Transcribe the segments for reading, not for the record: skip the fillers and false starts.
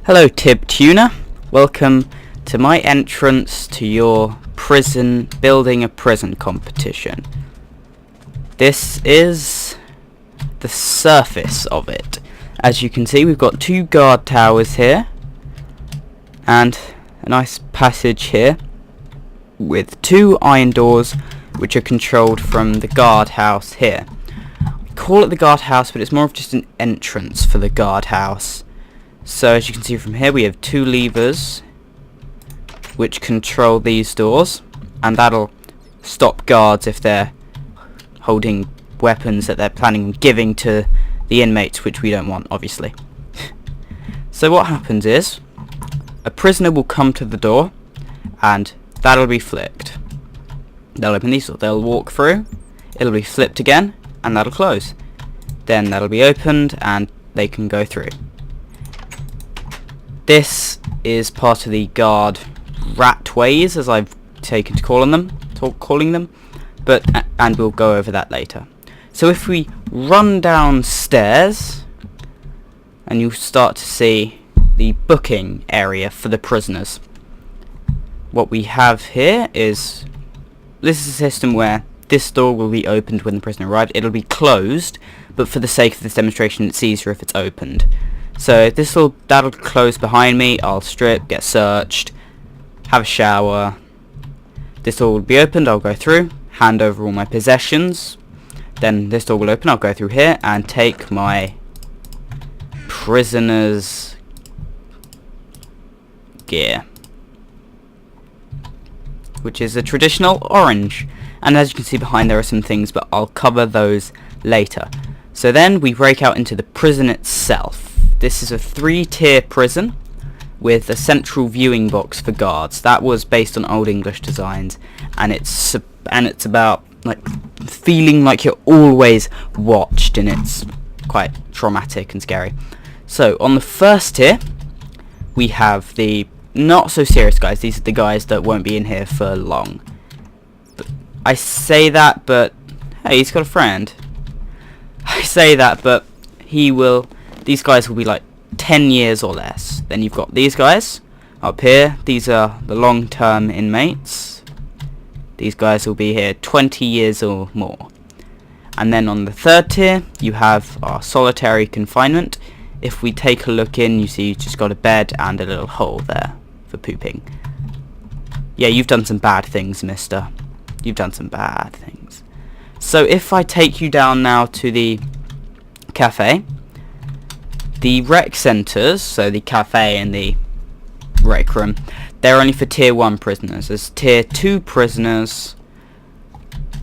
Hello Tibtuner, welcome to my entrance to your prison, building a prison competition. This is the surface of it. As you can see, we've got two guard towers here and a nice passage here with two iron doors which are controlled from the guardhouse here. We call it the guardhouse, but it's more of just an entrance for the guardhouse. So as you can see from here, we have two levers which control these doors, and that'll stop guards if they're holding weapons that they're planning on giving to the inmates, which we don't want, obviously. So what happens is a prisoner will come to the door and that'll be flicked. They'll open these doors, they'll walk through, it'll be flipped again, and that'll close. Then that'll be opened and they can go through. This is part of the guard rat ways, as I've taken to calling them, and we'll go over that later. So if we run downstairs, and you'll start to see the booking area for the prisoners. What we have here is, this is a system where this door will be opened when the prisoner arrives. It'll be closed, but for the sake of this demonstration, it's easier if it's opened. So that'll close behind me. I'll strip, get searched, have a shower. This door will be opened. I'll go through, hand over all my possessions. Then this door will open. I'll go through here and take my prisoner's gear, which is a traditional orange. And as you can see behind, there are some things, but I'll cover those later. So then we break out into the prison itself. This is a 3-tier prison with a central viewing box for guards. That was based on Old English designs, and it's about like feeling like you're always watched, and it's quite traumatic and scary. So on the first tier, we have the not so serious guys. These are the guys that won't be in here for long. But I say that, but hey, he's got a friend. I say that, but these guys will be like 10 years or less. Then you've got these guys up here. These are the long-term inmates. These guys will be here 20 years or more. And then on the third tier, you have our solitary confinement. If we take a look in, you see you've just got a bed and a little hole there for pooping. Yeah, you've done some bad things, mister. You've done some bad things. So if I take you down now to the cafe, the rec centres, so the cafe and the rec room, they're only for tier 1 prisoners. As tier 2 prisoners,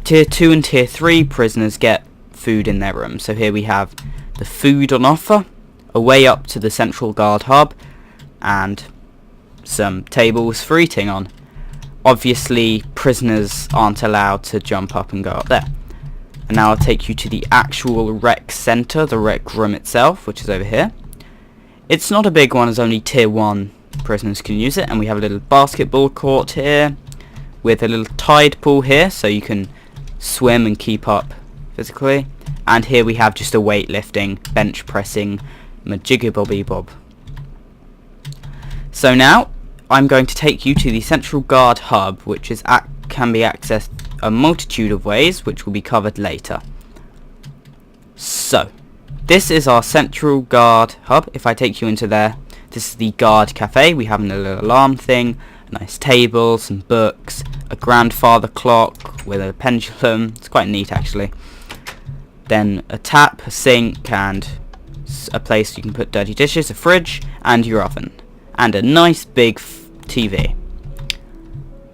tier 2 and tier 3 prisoners get food in their room. So here we have the food on offer, a way up to the central guard hub, and some tables for eating on. Obviously, prisoners aren't allowed to jump up and go up there. And now I'll take you to the actual rec centre, the rec room itself, which is over here. It's not a big one, as only tier 1 prisoners can use it. And we have a little basketball court here, with a little tide pool here, so you can swim and keep up physically. And here we have just a weightlifting, bench pressing, majiggy bobby bob. So now, I'm going to take you to the central guard hub, which can be accessed a multitude of ways, which will be covered later. So, this is our central guard hub. If I take you into there, this is the guard cafe. We have a little alarm thing, a nice table, some books, a grandfather clock with a pendulum. It's quite neat, actually. Then a tap, a sink, and a place you can put dirty dishes, a fridge, and your oven, and a nice big TV.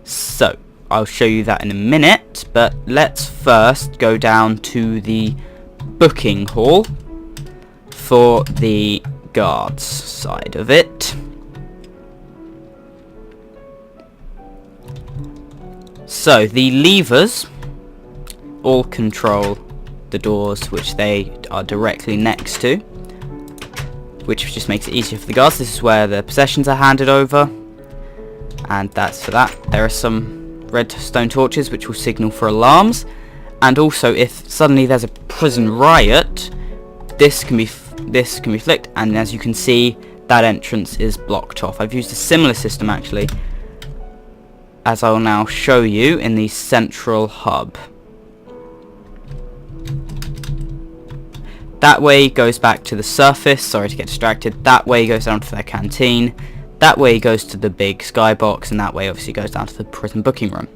So, I'll show you that in a minute, but let's first go down to the booking hall for the guards side of it. So the levers all control the doors which they are directly next to, which just makes it easier for the guards. This is where the possessions are handed over, and that's for that. There are some redstone torches which will signal for alarms, and also if suddenly there's a prison riot, this can be flicked, and as you can see, that entrance is blocked off. I've used a similar system actually, as I will now show you in the central hub. That way goes back to the surface, sorry to get distracted, that way goes down to their canteen, that way goes to the big skybox, and that way obviously goes down to the prison booking room.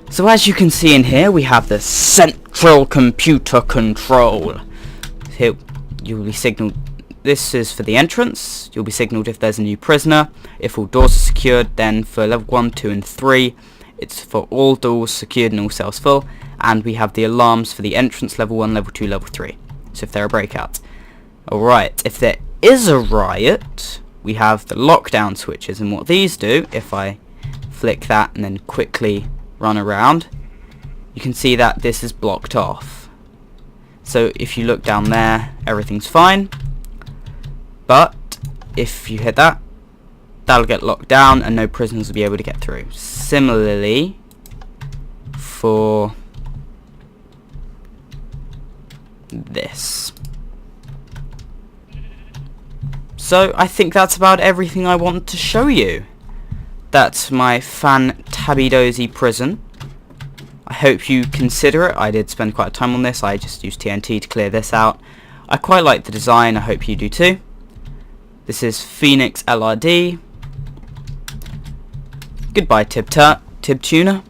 So as you can see in here, we have the central computer control. Here you'll be signalled, this is for the entrance, you'll be signalled if there's a new prisoner. If all doors are secured, then for level 1, 2 and 3, it's for all doors secured and all cells full, and we have the alarms for the entrance, level 1, level 2, level 3. So if there are breakouts. Alright, if there is a riot, we have the lockdown switches, and what these do, if I flick that and then quickly run around, you can see that this is blocked off. So if you look down there, everything's fine, but if you hit that, that'll get locked down and no prisoners will be able to get through. Similarly, for this. So I think that's about everything I want to show you. That's my fantabby-dozy prison. I hope you consider it. I did spend quite a time on this. I just used TNT to clear this out. I quite like the design. I hope you do too. This is Phoenixlrd. Goodbye, Tibtuner.